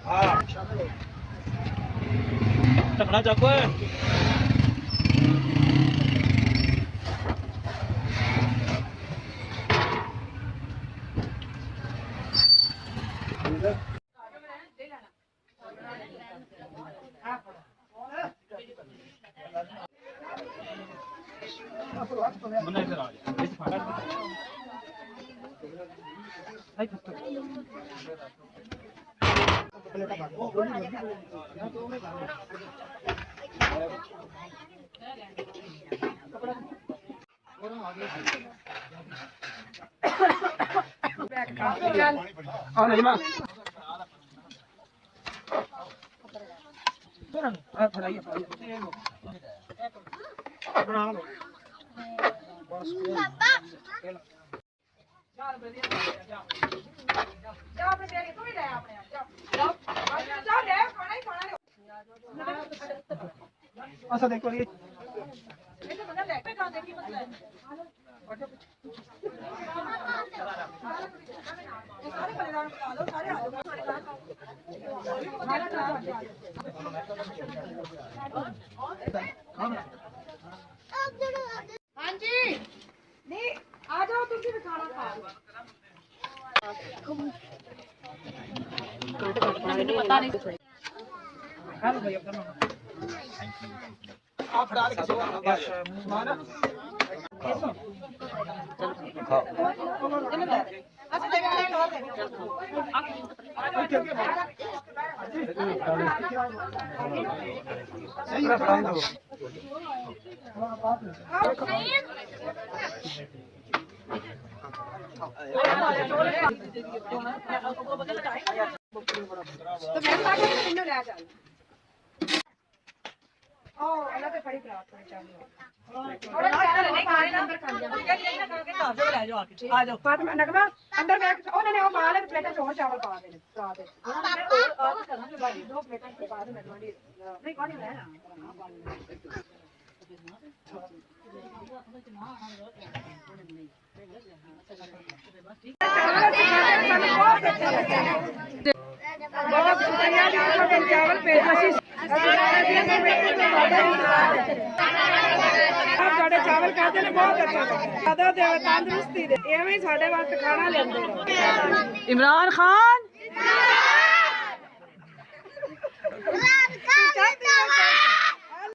हाँ टकना चको है मना इधर आ जा इस फाड़ आई नजमा बना लो अच्छा देखो ये हाँ जी नहीं आ जाओ तुम भी खाना खा पता नहीं खा लो भाई अपना आप डाल के मुंह ना खाओ अच्छा देखो सही है बता दो तो मैं साथ में तीनों ले जा ओ अलग पे बड़ी प्राप्त कर चाहिए थोड़ा सा नहीं खाने ना अंदर खा लिया ये ना करके घर से ले जाओ आके आ जाओ फातिमा नगमा अंदर बैठ ओ नहीं वो माल प्लेट में और चावल पा दे और आज करना भाई 2 प्लेट के बाद में थोड़ी नहीं कौन है ना बहुत शुक्रिया चावल पे ਤੁਹਾਡੇ ਚਾਵਲ ਖਾਦੇ ਨੇ ਬਹੁਤ ਅੱਛਾ ਖਾਦਾ ਤੇ ਤੰਦਰੁਸਤੀ ਦੇ ਐਵੇਂ ਹੀ ਸਾਡੇ ਵਾਸਤੇ ਖਾਣਾ ਲੈਂਦੇ ਰਹੋ ਇਮਰਾਨ ਖਾਨ